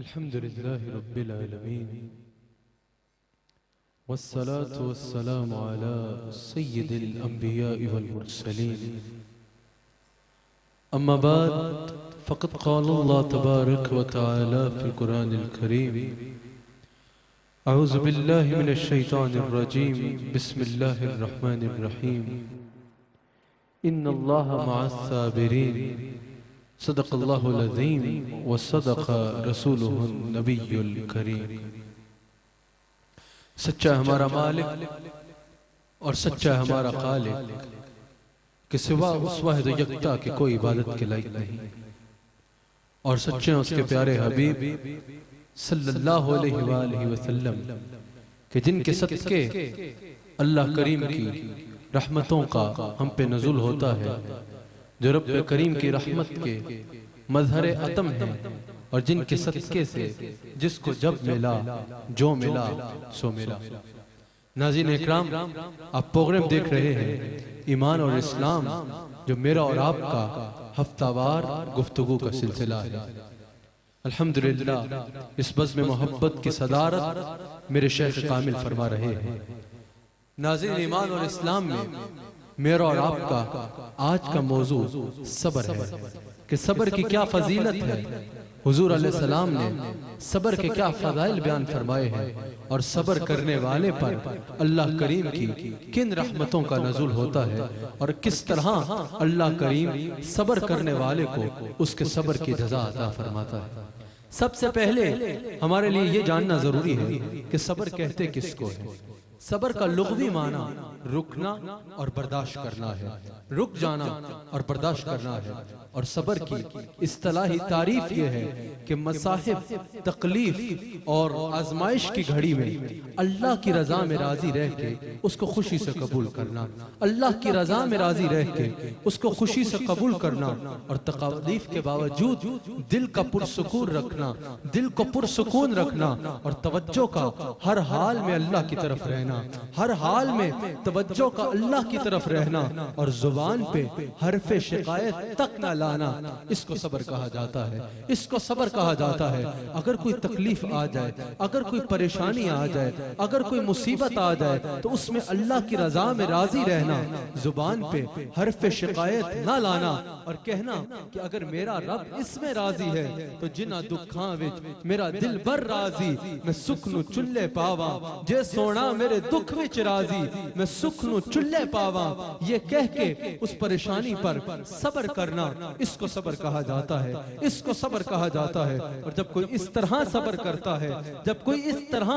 अल्हम्दुलिल्लाहि रब्बिल आलमीन वस्सलातु वस्सलामु अला सय्यिदिल अंबिया'i वल मुरसलीन अम्मा बाद फ़क़द क़ाला अल्लाह तबारक व तआला फ़िल क़ुरानिल करीम अऊज़ु बिल्लाहि मिनश शैतानिर रजीम बिस्मिल्लाहिर रहमानिर रहीम इन्नल्लाहा मअस साबिरीन सदक़ल्लाहुल अज़ीम व सदक़ रसूलुहुन नबियुल करीम। सच्चा हमारा मालिक और सच्चा हमारा खालिक के सिवा उस वाहिद यकता के कोई इबादत के लायक नहीं, और सच्चे उसके प्यारे हबीब सल्लल्लाहु अलैहि वसल्लम के जिनके सदक़े अल्लाह करीम की रहमतों का हम पे नज़ुल होता है, जो रब करीम की रहमत के मज़हर अतम है, और जिनके सदक़े से जिसको जब मिला जो मिला सो मिला। नाज़रीन इकराम, आप प्रोग्राम देख रहे हैं ईमान और इस्लाम, जो मेरा और आपका हफ्तावार गुफ्तगू का सिलसिला है। अल्हम्दुलिल्लाह, इस बज़्म मोहब्बत की सदारत मेरे शेख कामिल फरमा रहे हैं। नाज़रीन, ईमान और इस्लाम में मेरा और आपका आज का मौजू सब्र है कि सब्र की क्या फजीलत है। हुजूर अलैहिस्सलाम ने सब्र के क्या फ़ज़ाइल बयान फरमाए हैं, और सब्र करने वाले पर अल्लाह करीम की किन रहमतों का नज़ुल होता है, और किस तरह अल्लाह करीम सब्र करने वाले को उसके सब्र की जज़ा अता फरमाता है। सबसे पहले हमारे लिए ये जानना जरूरी है कि सब्र कहते किसको है। सब्र का लुग़वी माना रुकना और बर्दाश्त करना है, रुक जाना और बर्दाश्त करना है। और सब्र की इस्तिलाही तारीफ ये है कि मसाहिब, तकलीफ और आजमाइश की घड़ी में अल्लाह की रजा में राजी रह के उसको खुशी से कबूल करना, अल्लाह की रजा में राजी रह के उसको खुशी से कबूल करना, और तकलीफ के बावजूद दिल का पुरसुकून रखना, दिल को पुरसुकून रखना, और तवज्जो का हर हाल में अल्लाह की तरफ रहना, हर हाल में तवज्जो का अल्लाह की तरफ रहना, और जुबान पे हरफे शिकायत तक न लाना, इसको सब्र कहा जाता है। इसको सब्र कहा जाता है। अगर कोई तकलीफ आ जाए, अगर कोई परेशानी आ जाए, अगर कोई मुसीबत आ जाए, तो उसमें अल्लाह की रजा में राजी रहना, जुबान पे हरफे शिकायत ना लाना, और कहना कि अगर मेरा रब इसमें राजी है तो जिन्ना दुखां विच मेरा दिल भर राजी, मैं सुख नु चुल्ले पावा, जे सोना मेरे दुख विच राजी, मैं सुख नु चुल्ले पावा। ये कह के उस परेशानी पर सब्र करना, इसको सब्र कहा जाता है। इसको सब्र कहा जाता है। और जब कोई इस तरह सब्र करता है, जब कोई इस तरह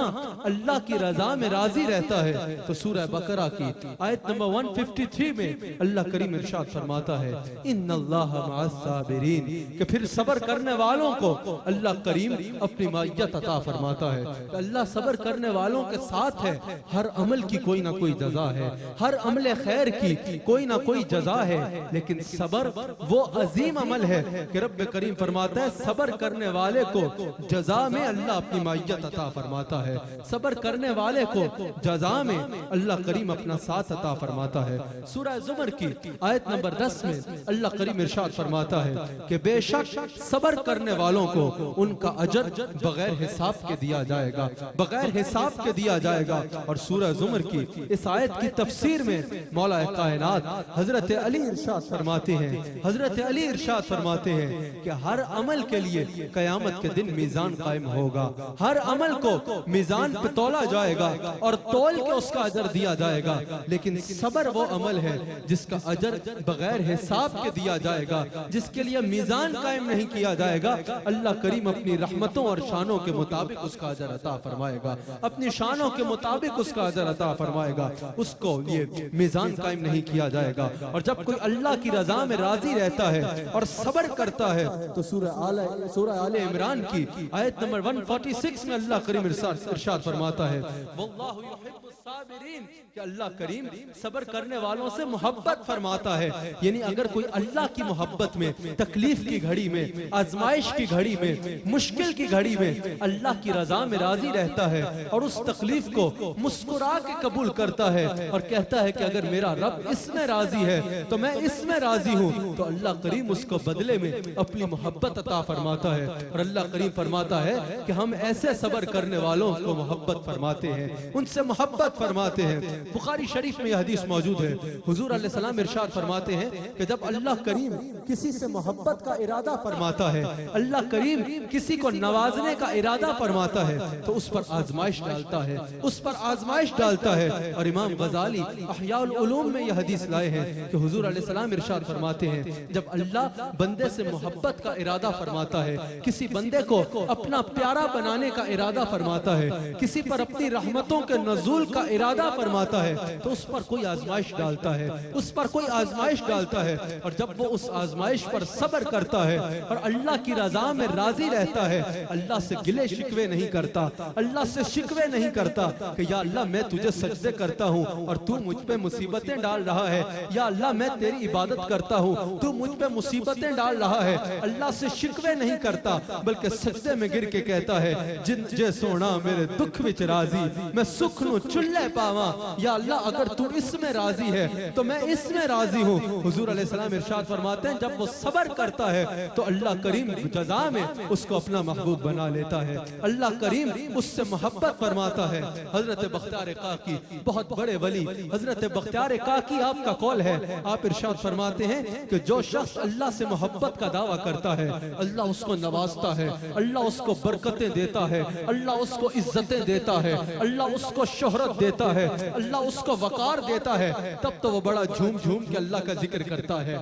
अल्लाह की रजा में राजी रहता है, तो सूरह बकरा की आयत नंबर 153 में अल्लाह करीम इरशाद फरमाता है, इन्नल्लाहा मअस साबिरीन, कि फिर सब्र करने वालों को अल्लाह करीम अपनी मय्यत अता फरमाता है। अल्लाह सब्र करने वालों के साथ है। हर अमल की कोई ना कोई जजा है, हर अमल खैर की कोई ना कोई जजा है, लेकिन सब्र वो अजीम अमल है कि रब करीम फरमाता है सब्र करने वाले को जजा में अल्लाह अपनी मय्यत अता फरमाता है। सब्र करने वाले को जजा में अल्लाह करीम अपना साथ अता फरमाता है। सूरह ज़ुमर की आयत नंबर 10 में अल्लाह करीम इरशाद फरमाता है कि बेशक सब्र करने वालों को उनका अजर बगैर हिसाब के दिया जाएगा, बगैर हिसाब के दिया जाएगा। और सूरह ज़ुमर की इस आयत की तफसीर में मौला कायनात हजरत अली इरशाद फरमाते हैं, हजरत अली इरशाद फरमाते हैं कि हर अमल के लिए कयामत के दिन मीजान कायम होगा, हर अमल को मीजान पे तोला जाएगा और तोल के उसका अजर दिया जाएगा। लेकिन सब्र वो अमल है जिसका अजर बगैर हिसाब के दिया जाएगा, जिसके लिए मीजान कायम नहीं किया जाएगा। अल्लाह करीम अपनी रहमतों और शानों के मुताबिक उसका अजर अता फरमाएगा, अपनी शानों के मुताबिक उसका अजर अता फरमाएगा, उसको ये मीजान कायम नहीं किया जाएगा। और जब कोई अल्लाह की रजा में राजी रहता है और सब्र करता है, तो सूरह आले इमरान की आयत नंबर 146 में अल्लाह करीम इरशाद फरमाता है, वल्लाहु युहिब्बुस साबिरीन, कि अल्लाह करीम सब्र करने वालों से मोहब्बत फरमाता है। यानी अगर कोई अल्लाह की मोहब्बत में, तकलीफ की घड़ी में, आजमाइश की घड़ी में, मुश्किल की घड़ी में अल्लाह की रजा में राजी रहता है और उस तकलीफ को मुस्कुरा के कबूल करता है और कहता है कि अगर मेरा रब इसमें राजी है तो मैं इसमें राजी हूँ, तो अल्लाह करीम उसको बदले में अपनी मोहब्बत अता फरमाता है। और अल्लाह करीम फरमाता है कि हम ऐसे सब्र करने वालों को मोहब्बत फरमाते हैं, उनसे मोहब्बत फरमाते हैं। बुखारी शरीफ में यह हदीस मौजूद है। हुजूर अलैहि सलाम इरशाद फरमाते हैं कि जब अल्लाह करीम किसी से मोहब्बत का इरादा फरमाता है, अल्लाह करीम किसी को नवाजने का इरादा फरमाता है, तो उस पर आजमाइश डालता है, उस पर आजमाइश डालता है। और इमाम गजाली अहयाउल उलूम में यह हदीस लाए हैं कि हुजूर अलैहि सलाम इरशाद फरमाते हैं जब अल्लाह बंदे से मोहब्बत का इरादा फरमाता है, किसी बंदे को अपना प्यारा बनाने का इरादा फरमाता है, किसी पर अपनी रहमतों के नज़ूल का इरादा फरमाता है, तो उस पर कोई आजमाइश डालता है, उस पर कोई आजमाइश डालता है। और जब वो उस आजमाइश पर सब्र करता है और अल्लाह की रजा में राजी रहता है, अल्लाह से गिले शिकवे नहीं करता, अल्लाह से शिकवे नहीं करता कि या अल्लाह मैं तुझे सजदे करता हूँ और तू मुझ पे मुसीबतें डाल रहा है, या अल्लाह मैं तेरी इबादत करता हूँ तू मुझ पे मुसीबतें डाल रहा है, अल्लाह से शिकवे नहीं करता, बल्कि सजदे में गिर के कहता है जिन जे सोना मेरे दुख विच राजी, मैं सुख नु चुल्ले पावा, या अल्लाह अगर तू इसमें राजी है तो मैं इसमें राजी हूँ। हुजूर अलैहि सलाम इरशाद फरमाते हैं जब वो सब्र करता है तो अल्लाह करीम जज़ा में उसको अपना महबूब बना लेता है, अल्लाह करीम उससे मोहब्बत फरमाता है। हजरत बख्तियार काकी बहुत बड़े वली, हजरत बख्तियार काकी आपका कौल है, आप इरशाद फरमाते हैं कि जो शख्स अल्लाह से मोहब्बत का दावा करता है अल्लाह उसको नवाजता है, अल्लाह उसको बरकतें देता है, अल्लाह उसको इज्जतें देता है, अल्लाह उसको शोहरत देता है, अल्लाह उसको वकार देता है। तब तो वो बड़ा झूम झूम के अल्लाह का जिक्र करता है,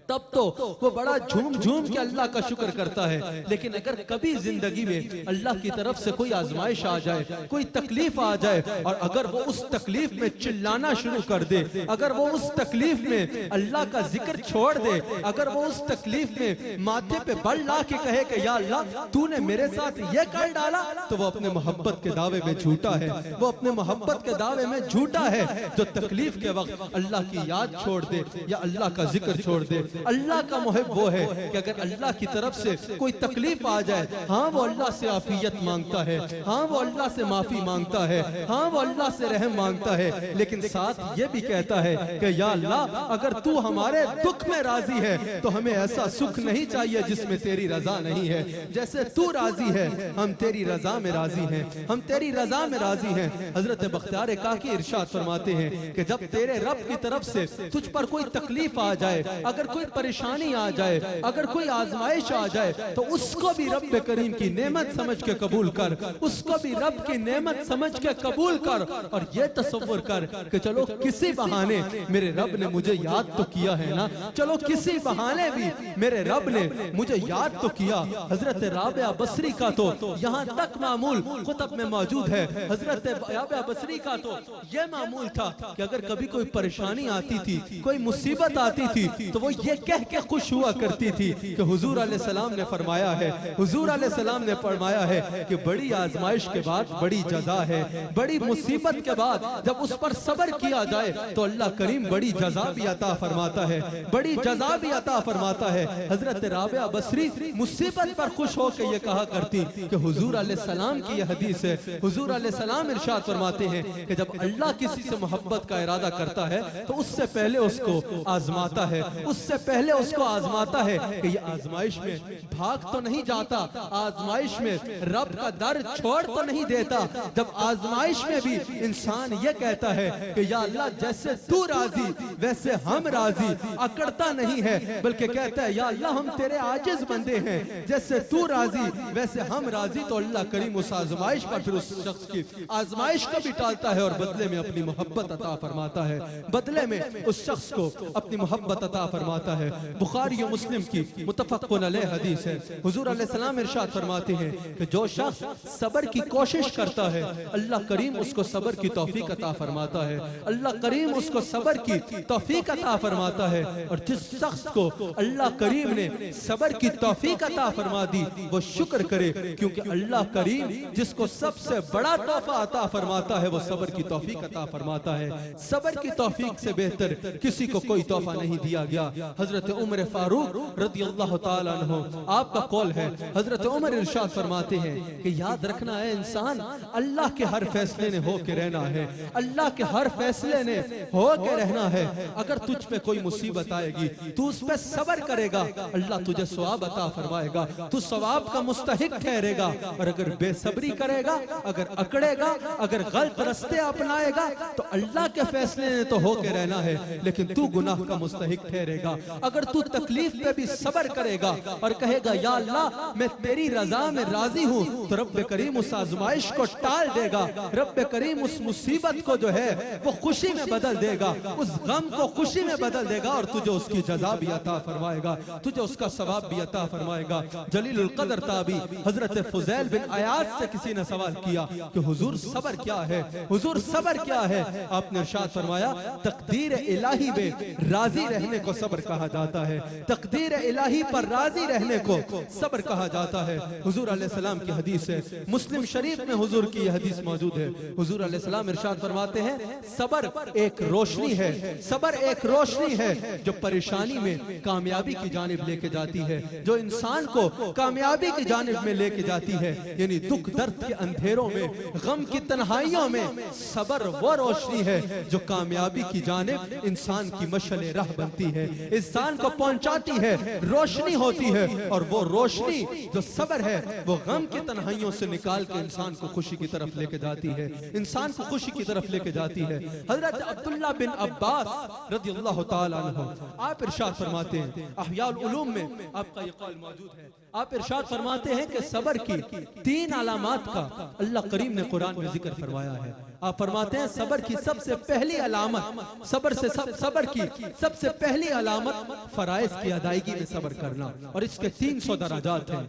तब तो वो बड़ा झूम झूम के अल्लाह का शुक्र करता है। लेकिन अगर कभी जिंदगी में अल्लाह की तरफ से कोई आजमाइश आ जाए, कोई तकलीफ आ जाए, और अगर वो उस तकलीफ में चिल्लाना शुरू कर दे, अगर वो उस तकलीफ में अल्लाह का जिक्र छोड़ दे, अगर वो उस तकलीफ में माथे पे बल ला के कहे कि या अल्लाह तूने मेरे साथ ये कर डाला, तो वो अपने मोहब्बत के दावे में झूठा है, वो अपने मोहब्बत के दावे में झूठा है। जो तकलीफ के वक्त अल्लाह की याद छोड़ दे या अल्लाह का जिक्र छोड़ दे, अल्लाह का मुहिब वो है कि अगर अल्लाह की तरफ से कोई तकलीफ आ जाए, हाँ वो अल्लाह से आफियत मांगता है, हाँ वो अल्लाह से माफी मांगता है, हाँ वो अल्लाह से रहम मांगता है, लेकिन साथ ये भी कहता है कि या अल्लाह अगर तू हमारे दुख में राजी है तो हमें ऐसा सुख नहीं चाहिए जिसमें तेरी रजा नहीं है। जैसे तू राजी है हम तेरी रजा में राजी हैं, हम तेरी रजा में राजी हैं। हजरत बख्तियार काकी इरशाद फरमाते हैं कि जब तेरे रब की तरफ से तुझ पर कोई तकलीफ आ जाए, अगर कोई परेशानी आ जाए, अगर कोई आजमाइश आ जाए, तो उसको भी रब करीम की नेमत समझ के कबूल कर, उसको भी रब की नेमत समझ के कबूल कर। और ये तसव्वुर कर कि चलो किसी बहाने मेरे रब ने मुझे याद तो किया है ना, चलो किसी बहाने भी मेरे रब ने मुझे याद तो किया। हजरत राबिया बसरी का तो यहाँ तक मामूल कुतब में मौजूद है, हजरत राबिया बसरी का तो ये मामूल था कि अगर कभी कोई परेशानी आती थी, कोई मुसीबत आती थी, तो वो ये कह के खुश हुआ करती थी कि हुजूर अलैहि सलाम ने फरमाया है, हुजूर अलैहि सलाम ने फरमाया है कि बड़ी आजमाइश के बाद बड़ी जजा है, बड़ी मुसीबत के बाद जब उस पर सब्र किया जाए तो अल्लाह करीम बड़ी जजा भी अता फरमाता है, बड़ी जजा भी अता फरमाता है। हजरत राबिया बसरी मुसीबत पर खुश होकर ये कहा करती कि हुजूर अलैहि सलाम की यह हदीस है, हुजूर अलैहि सलाम इरशाद फरमाते हैं कि जब अल्लाह किसी से मोहब्बत का इरादा करता है तो उससे पहले उसको आजमाता है, उससे पहले उसको आजमाता है कि ये आजमाइश में भाग तो नहीं जाता, आजमाइश में रब का दर छोड़ तो नहीं देता। जब आजमाइश में भी इंसान ये कहता है कि या अल्लाह जैसे तू राजी वैसे हम राजी, अकड़ता नहीं है बल्कि कहता है या अल्लाह हम तेरे आजिज बंदे हैं, जैसे तू राजी वैसे हम राजी, तो अल्लाह करीम उस आजमाइश पर फिर उस शख्स की आजमाइश को भी टालता है और बदले में अपनी मोहब्बत अता फरमाता है, बदले में उस शख्स को अपनी मोहब्बत अता फरमाता है। बुखारी और मुस्लिम की मुत्तफ़क़ुन अलैह हदीस है, हुजूर अलैहि सलाम इरशाद फरमाते हैं कि जो शख्स सब्र की कोशिश करता है अल्लाह करीम उसको सब्र की तौफीक अता फरमाता है, अल्लाह करीम उसको सब्र की तौफीक अता फरमाता है। और जिस शख्स को अल्लाह करीम ने सब्र की तौफीक अता फरमा दी वो शुक्र करे, क्योंकि अल्लाह करीम जिसको सबसे बड़ा तोहफा अता फरमाता है वो सब्र की तौफीक अता फरमाता है। सब्र की तौफीक से बेहतर किसी को कोई तोहफा नहीं दिया गया। हजरत उमर फारूक रदियल्लाहु ताला अन्हु, आपका कौल है। हजरत उमर इरशाद फरमाते हैं कि याद रखना है इंसान, अल्लाह के हर फैसले ने हो के रहना है, अल्लाह के हर फैसले ने हो के रहना है। अगर तुझ पे कोई मुसीबत आएगी, तू उस पे सब्र करेगा, अल्लाह तुझे सवाब अता फरमाएगा, तू सवाब का मुस्तहिक ठहरेगा। और अगर बेसब्री करेगा, अगर अकड़ेगा, अगर गलत रास्ते अपनाएगा, तो अल्लाह के फैसले ने तो हो के रहना है, लेकिन तू गुनाह का मुस्तहिक ठहरेगा। अगर तू तकलीफ पे भी सब्र करेगा और कहेगा या अल्लाह मैं तेरी रजा में राजी हूँ, तो रब्बे करीम उस आजमाइश को टाल देगा, रब्बे करीम उस मुसीबत को जो है वो खुशी में बदल देगा, उस गम को खुशी में बदल देगा, और तुझे उसकी जज़ा भी अता फरमाएगा, तुझे उसका सवाब भी अता फरमाएगा। जलीलुल कदर ताबी हजरत फुज़ैल बिन अयाज से किसी ने सवाल किया कि हुजूर सब्र क्या है, हुजूर सब्र क्या है? आपने इरशाद फरमाया तकदीर इलाही में राजी रहने को सब्र कहा जाता है, तकदीर इलाही पर राजी रहने को सब्र कहा जाता है। हुजूर अलैहिस्सलाम की हदीस है, मुस्लिम शरीफ में हुजूर की यह हदीस मौजूद है। हुजूर अलैहिस्सलाम इरशाद फरमाते हैं सब्र एक रोशनी है, सब्र एक रोशनी है जो परेशानी में कामयाबी की जानिब लेके जाती है, जो इंसान को कामयाबी की जानिब में लेके जाती है। यानी दुख दर्द के अंधेरों में, गम की तन्हाइयों में सब्र वो रोशनी है जो कामयाबी की जानिब इंसान की मशअले राह बनती है, इंसान को पहुंचाती है, रोशनी होती है। और वो रोशनी जो सब्र है वो गम की तन्हाइयों से निकाल के इंसान को खुशी की तरफ लेके जाती है, इंसान को खुशी की तरफ लेके जाती है। हजरत अब्दुल्ला बिन अब्बास रदियल्लाहु ताला अन्हु आप इरशाद फरमाते हैं, अहयाउल उलूम में आपका ये कौल मौजूद है, आप इरशाद फरमाते हैं कि सब्र की 3 अलामात का अल्लाह करीम ने कुरान में जिक्र फरमाया है। आप फरमाते हैं सब्र की सबसे पहली अलामत, सब्र की सबसे पहली अलामत फराइज की अदायगी में सब्र करना, और इसके 300 दराजात हैं।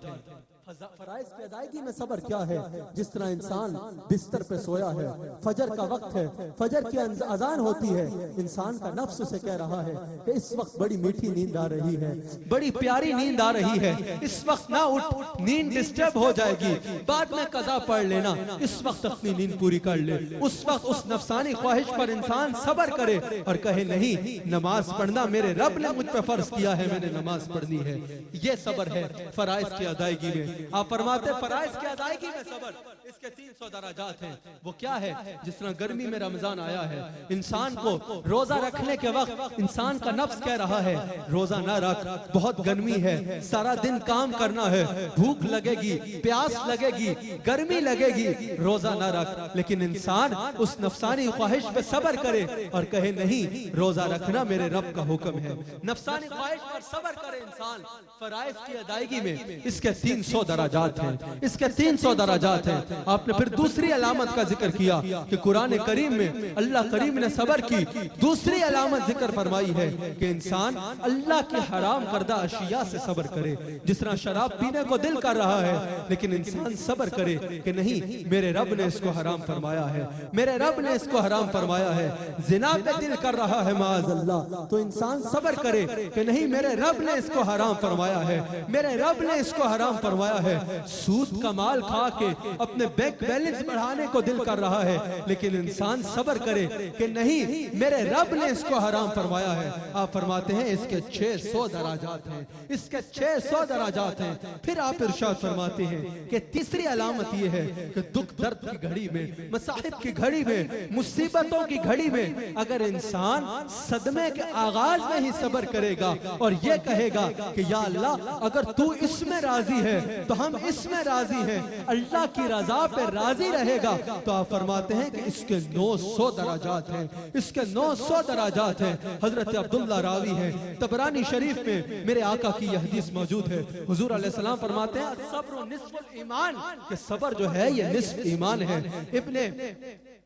फराइज की अदायगी में सब्र क्या है? जिस तरह इंसान बिस्तर पे सोया है, फजर का वक्त है, फजर की अजान होती है, इंसान का नफ्स उसे कह रहा है कि इस वक्त बड़ी मीठी नींद आ रही है, बड़ी प्यारी नींद आ रही है, इस वक्त ना उठ, नींद डिस्टर्ब हो जाएगी, बाद में कज़ा पढ़ लेना, इस वक्त अपनी नींद पूरी कर ले। उस वक्त उस नफसानी ख्वाहिश पर इंसान सब्र करे और कहे नहीं, नमाज पढ़ना मेरे रब ने मुझ पर फर्ज किया है, मैंने नमाज पढ़नी है। ये सब्र है फराइज की अदायगी में। आप फरमाते फराइज की अदायगी में सब्र, इसके 300 दराजात हैं। वो क्या है? जिस तरह गर्मी में रमजान आया है, इंसान को रोजा रखने के वक्त इंसान का नफ्स कह रहा है रोजा ना रख, बहुत गर्मी है, सारा दिन काम करना है, भूख लगेगी, प्यास लगेगी, गर्मी लगेगी, रोजा ना रख। लेकिन इंसान उस नफसानी ख्वाहिश पे सब्र करे और कहे नहीं, रोजा रखना मेरे रब का हुक्म है। नफसानी ख्वाहिश पर सब्र करे इंसान फराइज की अदायगी में। इसके 300 दराजात हैं, इसके 300 दराजात हैं। आपने फिर दूसरी अलामत का जिक्र किया कि कुरान करीम में अल्लाह करीम ने सब्र की दूसरी अलामत जिक्र फरमाई है कि इंसान अल्लाह की हराम करदा अशिया से सब्र करे। जिस तरह शराब पीने को दिल कर रहा है, लेकिन इंसान सब्र करे कि नहीं, मेरे रब ने इसको हराम फरमाया है, मेरे रब ने इसको हराम फरमाया है। जिना पे दिल कर रहा है माअज़ल्लाह, तो इंसान सब्र करे कि नहीं, मेरे रब ने इसको हराम फरमाया है, मेरे रब ने इसको हराम फरमाया है। सूद का माल खा के अपने बैंक बैलेंस बढ़ाने को दिल कर रहा है, लेकिन इंसान सब्र करे कि नहीं, मेरे रब ने इसको हराम फरमाया है। आप फरमाते हैं इसके 600 दराजात हैं, इसके 600 दराजात हैं। फिर आप इरशाद फरमाते हैं कि तीसरी अलामत यह है कि दुख दर्द की घड़ी में, मसाइब की घड़ी में, मुसीबतों की घड़ी में अगर इंसान सदमे के आगाज में ही सब्र करेगा और ये कहेगा कि या अल्लाह अगर तू इसमें राजी है तो हम इसमें राजी हैं, अल्लाह की रजा पे राजी रहेगा, तो आप फरमाते हैं कि इसके 900 दराजात हैं, इसके 900 दराजात हैं। हजरत अब्दुल्ला रावी है, तबरानी शरीफ में मेरे आका की यह हदीस मौजूद है। हुजूर अलैहिस्सलाम फरमाते हैं सब्र निस्फुल ईमान, कि सब्र जो है ये निस्फ ईमान है। इब्ने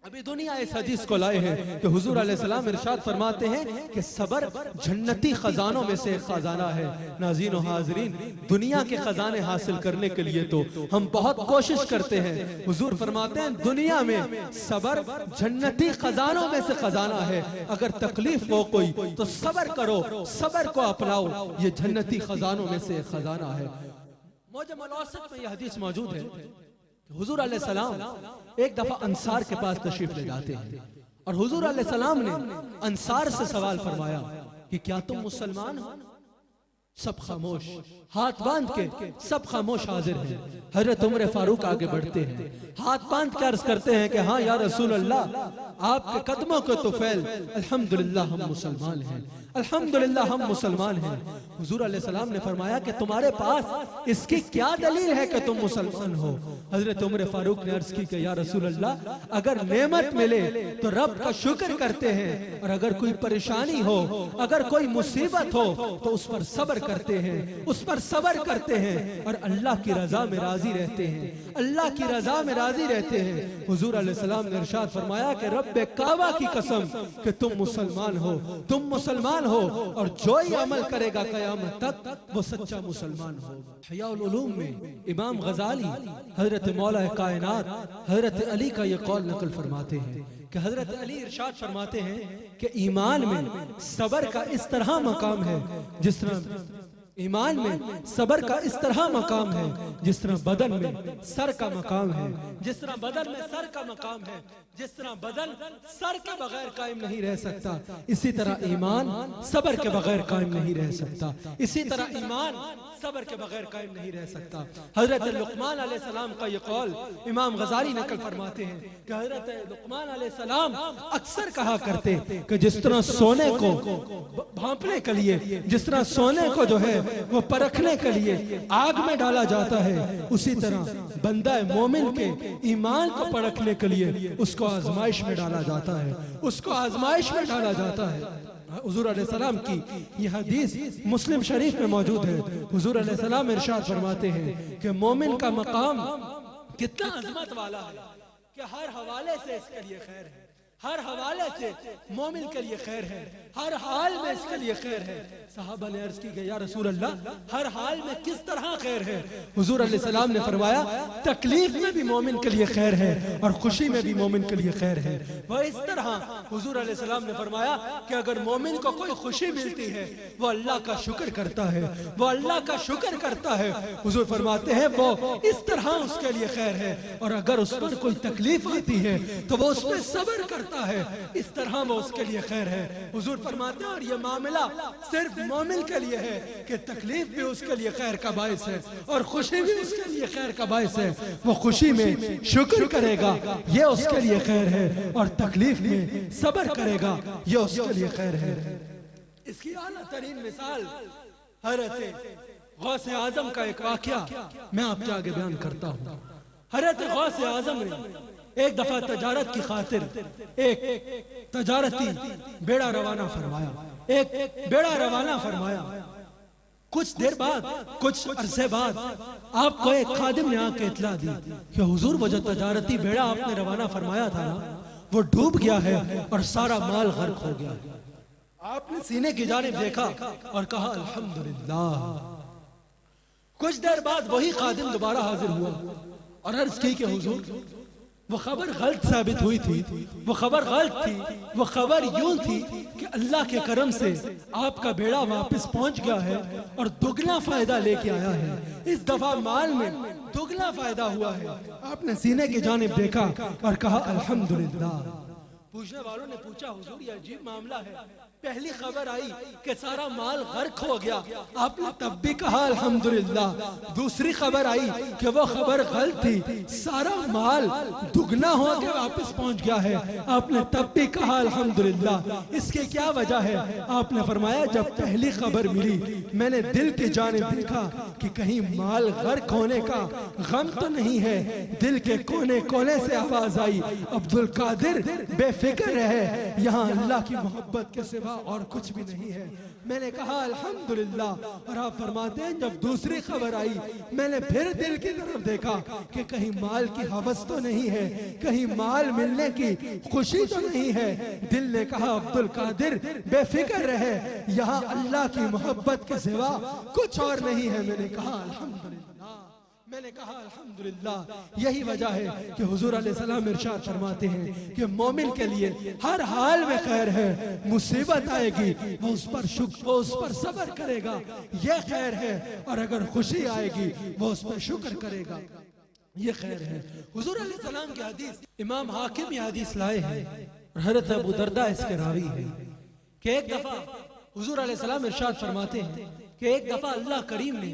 अभी दुनिया इस हदीस को लाए हैं कि हुजूर अलैहिस्सलाम इरशाद फरमाते हैं कि सब्र जन्नती खजानों में से एक खजाना है। नाज़रीन व हाज़रीन, दुनिया के खजाने हासिल करने के लिए तो हम बहुत कोशिश करते हैं। हुजूर फरमाते हैं दुनिया में सब्र जन्नती खजानों में से खजाना है। अगर तकलीफ हो कोई तो सब्र करो, सब्र को अपनाओ, ये जन्नती खजानों में से एक खजाना है। मुअज्जम अल-औसत में यह हदीस मौजूद है। हुजूर अलैहिस्सलाम एक दफा अंसार के पास तशरीफ ले जाते हैं और हुजूर अलैहिस्सलाम ने अंसार से सवाल फरमाया कि क्या तुम मुसलमान हो? सब खामोश, हाथ बांध के सब खामोश हाजिर हैं। हजरत उमर फारूक आगे बढ़ते हैं, हाथ बांध के अर्ज करते हैं कि हाँ या रसूल अल्लाह, आपके कदमों के तुफैल, अल्हम्दुलिल्लाह हम मुसलमान हैं, अल्हम्दुलिल्लाह हम मुसलमान हैं। हुजूर अलैहिस्सलाम ने फरमाया कि तुम्हारे पास इसकी क्या दलील है कि तुम मुसलमान हो? हजरत उमर फारूक ने अर्ज की कि या रसूल अल्लाह, अगर नेमत मिले तो रब का शुक्र करते हैं, और अगर कोई परेशानी हो, अगर कोई मुसीबत हो तो उस पर सब्र करते हैं, उस पर सब्र करते हैं और अल्लाह की रजा में राजी रहते हैं, अल्लाह की रजा में राजी रहते हैं। हुजूर अलैहिस्सलाम ने इरशाद फरमाया कि रब्बे काबा की कसम कि तुम मुसलमान हो, तुम मुसलमान हो, और जो ही अमल करेगा क़यामत तक वो सच्चा मुसलमान होगा। हयाउल उलूम में इमाम गजाली हजरत मौला कायनात हजरत अली का ये कौल नकल फरमाते हैं कि हजरत अली इरशाद फरमाते हैं कि ईमान में सब्र का इस तरह मकाम है जिस तरह ईमान में सब्र का इस तरह मकाम है जिस तरह बदन में सर का मकाम है, जिस तरह बदन में सर का मकाम है, जिस तरह बदन सर के बगैर कायम नहीं रह सकता, इसी तरह ईमान सब्र के बगैर कायम नहीं रह सकता, इसी तरह ईमान सब्र के बगैर कायम नहीं रह सकता। हजरत लुकमान अलैहिस्सलाम का ये कौल इमाम गजाली नकल फरमाते हैं कि हजरत लुकमान अलैहिस्सलाम अक्सर कहा करते कि जिस तरह सोने को भांपने के लिए, जिस तरह सोने को जो है वो परखने के लिए आग में डाला जाता है, उसी तरह बंदा मोमिन के ईमान को परखने के लिए उसको आजमाइश में डाला जाता है, उसको आजमाइश में डाला जाता है। हुजूर अलैहिस्सलाम की यह हदीस मुस्लिम शरीफ में मौजूद है। हुजूर अलैहिस्सलाम इरशाद फरमाते हैं कि मोमिन का मकाम कितना अजमत वाला है कि हर हवाले से इसके लिए खैर है, हर हवाले से मोमिन के लिए खैर है, हर हाल में इसके लिए खैर है। सहाबा ने अर्ज की कि या रसूल अल्लाह, हर हाल में किस तरह खैर है? हुजूर अलैहिस्सलाम ने फरमाया तकलीफ में भी मोमिन के लिए खैर है और खुशी में भी मोमिन के लिए खैर है। वह इस तरह हुजूर अलैहिस्सलाम ने फरमाया कि अगर मोमिन को कोई खुशी मिलती है वो अल्लाह का शुक्र करता है, वो अल्लाह का शुक्र करता है। हुजूर फरमाते हैं वो इस तरह उसके लिए खैर है, और अगर उस पर कोई तकलीफ आती है तो वो उस पर सब्र करता है, इस तरह वो उसके लिए खैर है। हुजूर फरमाते हैं और ये मामला सिर्फ मोमिन के लिए है कि तकलीफ भी उसके लिए खैर का बायस है और खुशी भी उसके लिए खैर का बायस है। वो खुशी में शुक्र करेगा ये उसके लिए खैर है, और तकलीफ में सब्र करेगा ये उसके लिए खैर है। इसकी आला तरीन मिसाल हजरत गौसे आजम का एक वाकया मैं आपके आगे बयान करता हूँ। हजरत गौसे आजम ने एक दफा तजारत की खातिर एक तजारती बेड़ा रवाना फरमाया, एक बेड़ा रवाना फरमाया। कुछ देर बाद, कुछ अरसे बाद आपको एक खादिम ने आके इतला दी कि हुजूर वो जो तजारती बेड़ा आपने रवाना फरमाया था ना, वो डूब गया है और सारा माल गर्क हो गया है। आपने सीने की जानिब देखा और कहा अल्हम्दुलिल्लाह। कुछ देर बाद वही खादिम दोबारा हाजिर हुआ और अर्ज की कि हुजूर वो खबर गलत साबित हुई थी, वो खबर गलत थी, वो खबर यूं थी कि अल्लाह के करम से आपका बेड़ा वापस पहुंच गया है और दुगना फायदा लेके आया है। इस दफा माल में दुगना फायदा हुआ है। आपने सीने की जानिब देखा और कहा अल्हम्दुलिल्लाह। पूछने वालों ने पूछा हुजूर ये अजीब मामला है, पहली खबर आई कि सारा माल गर्क हो गया, आपने तब भी कहा अल्हम्दुलिल्लाह। दूसरी खबर आई कि वो खबर गलत थी, सारा माल दुगना हो के वापस पहुंच गया है, आपने तब भी कहा अल्हम्दुलिल्लाह। इसकी क्या वजह है? आपने फरमाया जब पहली खबर मिली मैंने दिल की जानिब देखा कि कहीं माल गर्क होने का गम तो नहीं है। दिल के कोने कोने से आवाज आई अब्दुल कादिर बेफिक्र रहे, यहाँ अल्लाह की मोहब्बत के सिवा और कुछ भी नहीं है। मैंने कहा अल्हम्दुलिल्लाह। और आप फरमाते हैं जब दूसरी खबर आई मैंने फिर दिल की तरफ देखा कि कहीं माल की हवस तो नहीं है, कहीं माल मिलने की खुशी तो नहीं है। दिल ने कहा अब्दुल कादिर बेफिक्र रहे, यहाँ अल्लाह की मोहब्बत के सिवा कुछ और नहीं है। मैंने कहा अल्हम्दुलिल्लाह, मैंने कहा अल्हम्दुलिल्लाह। यही वजह है कि हुजूर अलैहिस्सलाम इरशाद फरमाते हैं कि मोमिन के लिए हर हाल में खैर है। मुसीबत आएगी वो उस पर शुक्र, वो उस पर सब्र करेगा, ये खैर है, और अगर खुशी आएगी वो उस पर शुक्र करेगा, ये खैर है। हुजूर अलैहिस्सलाम की हदीस इमाम हाकिम ये हदीस लाए हैं और हज़रत अबू दरदा इसके रावी है कि एक दफा हुजूर अलैहिस्सलाम इरशाद फरमाते हैं कि एक दफा अल्लाह करीम ने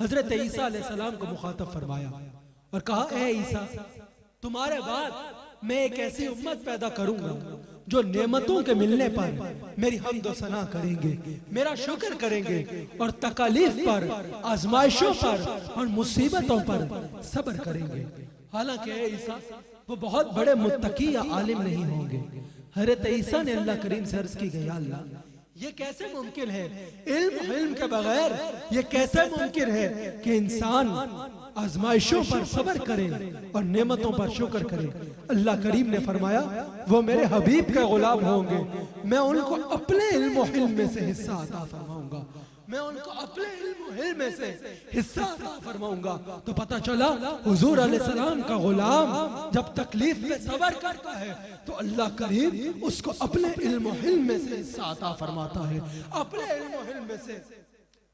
हजरत ईसा अलैहिस्सलाम को मुखातब फरमाया और कहा, ए ईसा, तुम्हारे बाद मैं एक ऐसी उम्मत पैदा करूंगा जो नेमतों के मिलने पर मेरी हम्द व सना करेंगे, मेरा शुक्र करेंगे और तकलीफ पर, आजमाइशों पर और मुसीबतों पर सब्र करेंगे। हालांकि ईसा वो बहुत बड़े मुत्तकी या आलिम नहीं होंगे। हज़रत ईसा ने अल्लाह करीम से अर्ज की गई, अल्लाह ये कैसे मुमकिन है, इल्म के बगैर ये कैसे मुमकिन है कि इंसान आजमाइशों पर सब्र करे और नेमतों पर शुक्र करे। अल्लाह करीम ने फरमाया, वो मेरे हबीब के गुलाम होंगे, मैं उनको अपने इल्म में से हिस्सा अता फरमाऊंगा, मैं उनको अपने इल्म में से हिस्सा अता फरमाऊंगा। तो पता चला हुजूर अलैहिस्सलाम का गुलाम जब तकलीफ में सब्र करता है तो अल्लाह करीम उसको अपने इल्म में से हिस्सा अता फरमाता है, अपने इल्म में से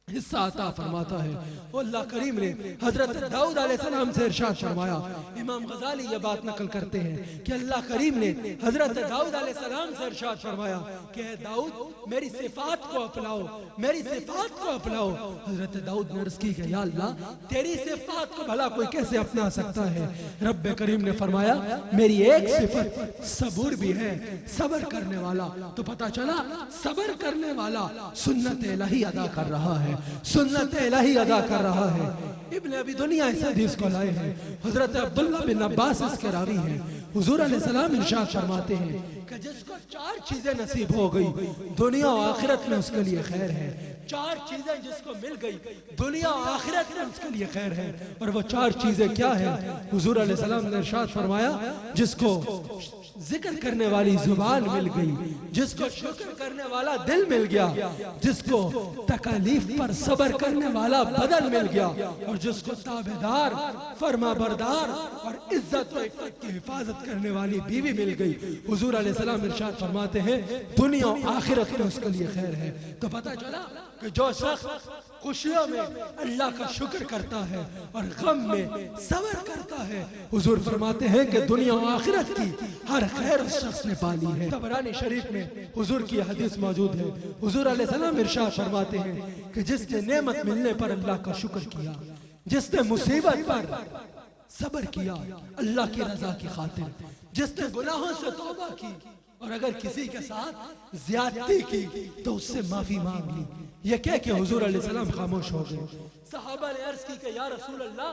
हिस्सा अता फरमाता है। अल्लाह करीम ने हजरत दाऊद अलैहिस्सलाम से इरशाद फरमाया, इमाम गजाली ये बात नकल करते हैं कि अल्लाह करीम ने हजरत दाऊद अलैहिस्सलाम से इरशाद फरमाया कि हे दाऊद मेरी सिफात को अपनाओ, मेरी सिफात को अपनाओ। हजरत दाऊद ने अर्ज की कि या अल्लाह तेरी सिफात को भला कोई कैसे अपना सकता है। रब्बे करीम ने फरमाया, मेरी एक सिफत सबूर भी है, सब्र करने वाला। तो पता चला सब्र करने वाला सुन्नत इलाही अदा कर रहा है, सुन्नत इलाही अदा कर रहा है। इब्न अबी दुनिया इस हदीस को लाए हैं, हजरत अब्दुल्लाह बिन अब्बास इसके रावी हैं। हुजूर अलैहिस्सलाम इरशाद फरमाते हैं कि जिसको चार चीजें नसीब हो गई दुनिया और आखिरत में उसके लिए खैर है। चार चीजें जिसको मिल गई दुनिया और आखिरत में उसके लिए खैर है। और वो चार चीजें क्या है? हुजूर अलैहिस्सलाम ने इरशाद फरमाया, जिसको जिक्र करने वाली जुबान मिल गई, जिसको शुक्र करने वाला दिल मिल गया, जिसको तकलीफ पर सब्र करने वाला बदन मिल गया और जिसको ताबेदार, फरमाबरदार और इज्जत व इफ़्फ़त की हिफाजत करने वाली बीवी मिल गई। हुजूर अलैहिस्सलाम इरशाद फरमाते हैं, दुनिया और आखिरत में उसके लिए खैर है। तो पता चला कि जो शख्स खुशियों में अल्लाह का शुक्र करता है और गम में सब्र करता है, हुजूर फरमाते हैं कि दुनिया और आखिरत की हर खैर उस शख्स ने पाली है। तबरानी शरीफ में हुजूर की हदीस मौजूद है। हुजूर अलैहिस्सलाम इरशाद फरमाते हैं कि जिसने नेमत मिलने पर अल्लाह का शुक्र किया, जिसने मुसीबत पर सब्र किया अल्लाह की रजा की खातिर, जिसने गुनाहों से तौबा की और अगर किसी के साथ ज्यादती की तो उससे माफी मांग ली। ये कह के हुजूर अलैहिस्सलाम खामोश हो गए। सहाबा ने अर्ज की कि या रसूल अल्लाह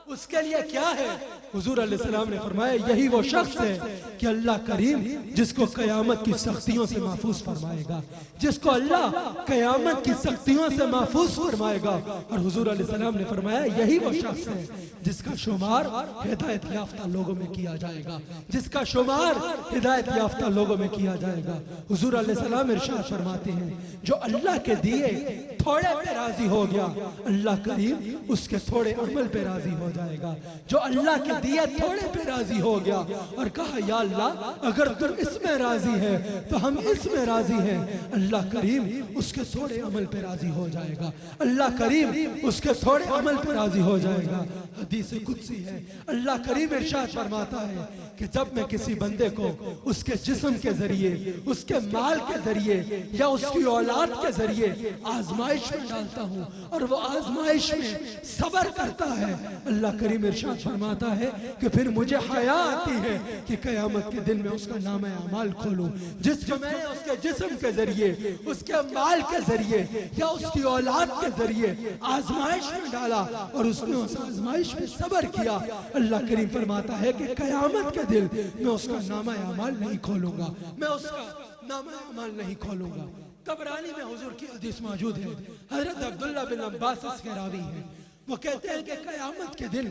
उसके लिए क्या है? हुजूर अलैहिस्सलाम ने फरमाया, यही वो शख्स है कि अल्लाह करीम जिसको कयामत की सख्तियों से महफूज फरमाएगा, जिसको अल्लाह कयामत की सख्तियों से महफूज फरमाएगा। और हुजूर अलैहिस्सलाम ने फरमाया, यही वो शख्स है जिसका शुमार हिदायत याफ्ता लोगों में किया जाएगा, जिसका शुमार हिदायत याफ्ता लोगों में किया जाएगा। हुजूर अलैहिस्सलाम इरशाद फरमाते हैं, जो अल्लाह के दिए थोड़े पे राजी हो गया अल्लाह करीम उसके थोड़े अमल पे राजी हो जाएगा। जो अल्लाह के दिए थोड़े पे राजी हो गया और कहा, या अल्लाह अगर तुम इसमें राजी है तो हम इसमें राजी हैं, अल्लाह करीम उसके थोड़े अमल पे राजी हो जाएगा, अल्लाह करीम उसके थोड़े अमल पे राजी हो जाएगा। हदीस कुदसी है, अल्लाह करीम इरशाद फरमाता है कि जब मैं किसी बंदे को उसके जिस्म के जरिए, उसके माल के जरिए या उसकी औलाद के जरिए आजमाइश में डालता हूँ और वो आजमाइश में सब्र करता है, अल्लाह करीम इरशाद फरमाता है कि फिर मुझे हया आती है कि क़यामत के दिन में उसका नाम अमाल खोलूं। जिसको मैंने उसके जिस्म के जरिए, उसके माल के जरिए या उसकी औलाद के जरिए आजमाइश में डाला और उसने उस आजमाइश में सब्र किया, अल्लाह करीम फरमाता है कि क़यामत के दिन मैं उसका नाम अमाल नहीं खोलूंगा, मैं उसका नाम अमाल नहीं खोलूंगा। तबरानी में हुजूर की हदीस मौजूद है, हजरत अब्दुल्लाह बिन अब्बास इसके रावी हैं। वो कहते हैं कि क़यामत के दिन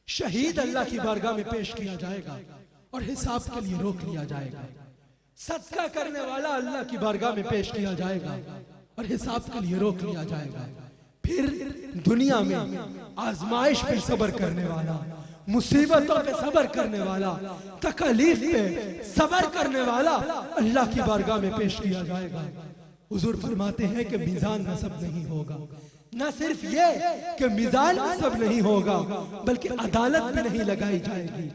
शहीद अल्लाह की बारगाह में पेश किया जाएगा और हिसाब के लिए रोक लिया जाएगा। सदका करने वाला अल्लाह की बारगाह में पेश किया जाएगा और हिसाब के लिए रोक लिया जाएगा। फिर दुनिया में आजमाइश पे सब्र करने वाला, मुसीबतों पे सब्र करने वाला, तकलीफ पे सब्र करने वाला अल्लाह की बारगाह में पेश किया जाएगा। हुजूर फरमाते हैं कि मीज़ान नसब नहीं होगा। न सिर्फ ये कि मीज़ान नसब नहीं होगा बल्कि अदालत भी नहीं लगाई जाएगी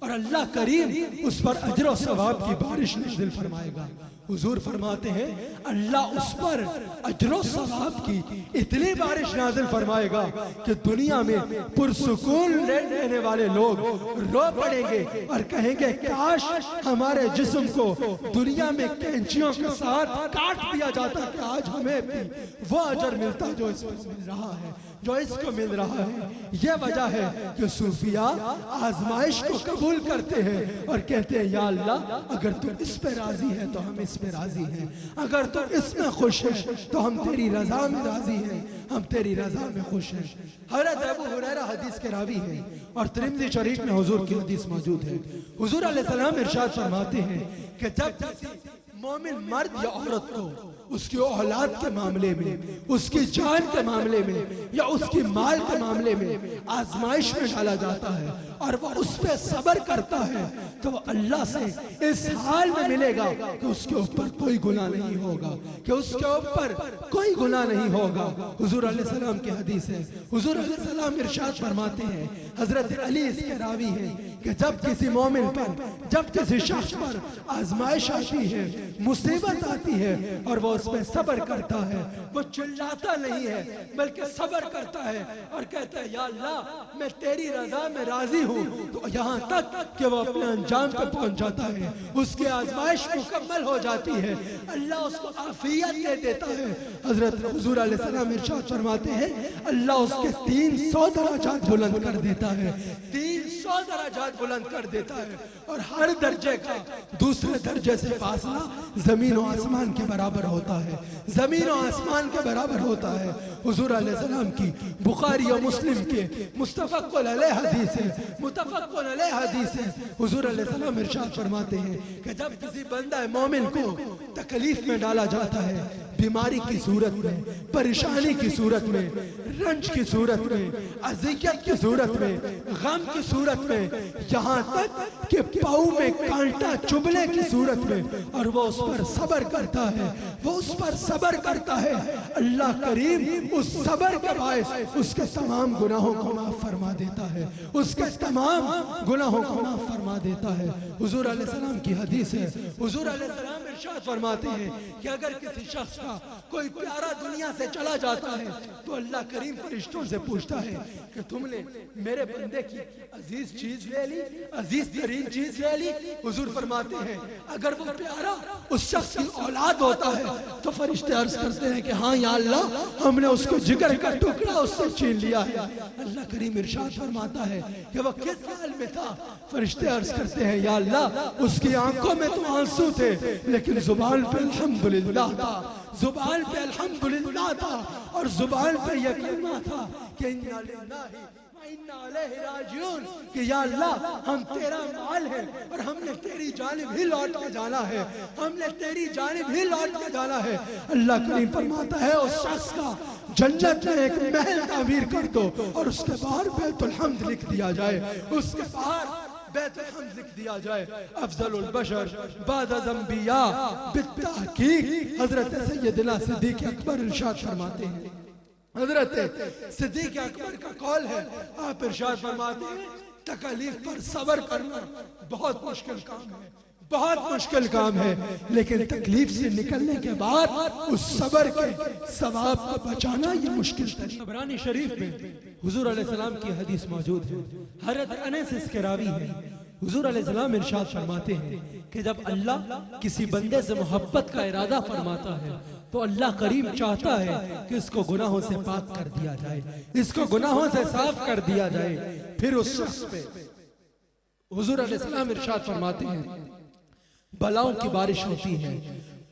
और अल्लाह करीम उस पर अजर और सवाब की बारिश नाज़िल फरमाएगा। हुजूर फरमाते हैं अल्लाह उस पर अजरो सवाब की इतनी बारिश नाज़िल फरमाएगा कि दुनिया में पुरसुकून रहने वाले लोग रो पड़ेंगे और कहेंगे काश हमारे जिस्म को दुनिया में कैंचियों के साथ काट दिया जाता कि आज हमें भी वो अजर मिलता जो इसको मिल रहा है, जो इसको मिल रहा है। यह वजह है कि सूफिया आजमाइश को कबूल करते हैं और कहते हैं या अल्लाह अगर तू इस पे राजी है तो हम इस पे राजी हैं, अगर तू इसमें खुश है तो हम तेरी रजा में राजी हैं, हम तेरी रजा में खुश हैं। हज़रत अबू हुरैरा हदीस के रावी हैं और तिरमिज़ी शरीफ में हुजूर की हदीस मौजूद है। हुजूर अलैहिस्सलाम इरशाद फरमाते हैं कि जब किसी मोमिन मर्द या औरत को उसकी औलाद के मामले में, उसकी जान के मामले में या उसकी माल के मामले में आजमाइश में डाला जाता है और वह उस पर सब्र करता है तो वह अल्लाह से इस हाल में मिलेगा कि उसके ऊपर कोई गुनाह नहीं होगा, कि उसके ऊपर कोई गुनाह नहीं होगा। हुजूर अलैहिस्सलाम की हदीस है। हुजूर अलैहिस्सलाम इरशाद फरमाते हैं, हजरत अली इसके रावी हैं कि जब किसी मोमिन पर, जब किसी शख्स पर आजमाइश आती है, मुसीबत आती है और वो उस पर सब्र करता है, वो चिल्लाता नहीं है बल्कि सब्र करता है और कहता है या अल्लाह मैं तेरी रजा में राजी हूँ, तो यहाँ तक कि वो अपने अंजाम पे पहुँच जाता है, उसकी आजमाइश मुकम्मल हो जाती है, अल्लाह उसको आफियत दे देता है। हजरत हुजूर अलैहिस्सलाम इरशाद फरमाते हैं अल्लाह उसके 300 दर्जात बुलंद कर देता है, 300 दर्जात बुलंद कर देता है और हर दर्जे का दूसरे दर्जे से फासला जमीन और आसमान के बराबर होता है, जमीन और आसमान के बराबर होता है। हुजूर अलैहिस्सलाम की बुखारी और मुस्लिम के मुस्तफ़क़ुन अलैह हदीस है, मुतफ़क़ुन अलैह हदीस है। हुजूर अलैहिस्सलाम इरशाद फरमाते हैं कि जब किसी बंदा मोमिन को तकलीफ में डाला जाता है, बीमारी की सूरत में, परेशानी की सूरत में, रंज की सूरत में, अज़ियत की सूरत में, गम की सूरत में, यहाँ तक कि पाँव में कांटा चुभने की सूरत में, और वो उस पर सब्र करता है, वो उस पर सब्र करता है, अल्लाह करीम उस सब्र के बायस उसके तमाम गुनाहों को माफ फरमा देता है, उसके तमाम गुनाहों को माफ फरमा देता है। हुजूर अलैहिस्सलाम की हदीस है। हुजूर अलैहिस्सलाम इरशाद फरमाते हैं कि अगर किसी शख्स का कोई प्यारा दुनिया से चला जाता है तो अल्लाह करीम फरिश्तों से पूछता है कि तुमने मेरे बंदे की अजीज चीज ले ली, अजीज तरीन चीज ले ली। हुजूर फरमाते हैं अगर वो प्यारा उस शख्स की औलाद होता है तो फरिश्ते अर्ज करते हैं कि हाँ या अल्लाह हमने उसको जिगर का टुकड़ा उससे छीन लिया है। अल्लाह करीम इरशाद फरमाता है कि वह किस हाल में था। फरिश्ते अर्ज करते हैं या अल्लाह उसकी आंखों में तो आंसू थे लेकिन जुबान पे अल्हम्दुलिल्लाह था, जुबान पे अल्हम्दुलिल्लाह था और जुबान पे यह कलमा था कि इन्ना लिल्लाहि व इन्ना इलैहि राजिऊन, कि या अल्लाह हम तेरा माल है और हमने तेरी जानिब ही लौट के जाना है, हमने तेरी जानिब ही लौट के जाना है। अल्लाह करीम फरमाता है उस शख्स का जन्नत में एक महल तामीर कर दो और उसके बाहर बैतुल हम्द लिख दिया जाए, उसके बाहर बैतुल हम्द लिख दिया जाए। अफजलुल बशर बाद अंबिया बित्तहकीक हजरत सैयदना सिद्दीक़ अकबर इरशाद फरमाते हैं, हजरत सिद्दीक़ अकबर का कौल है, आप इरशाद फरमाते हैं तकलीफ पर सब्र करना बहुत मुश्किल काम है, बहुत मुश्किल काम है, लेकिन तकलीफ से निकलने के बाद उस सब्र के सवाब को बचाना ये मुश्किल है। तबरानी शरीफ में हुजूर अलैहिस्सलाम की हदीस मौजूद है। हज़रत अनस इसके रावी है। हुजूर अलैहिस्सलाम इरशाद फरमाते हैं कि जब अल्लाह किसी बंदे से मोहब्बत का इरादा फरमाता है तो अल्लाह करीम चाहता है कि इसको गुनाहों से पाक कर दिया जाए, इसको गुनाहों से साफ कर दिया जाए। फिर उस शख्स पे हुजूर अलैहिस्सलाम इरशाद फरमाते हैं बलाओं की बारिश होती है,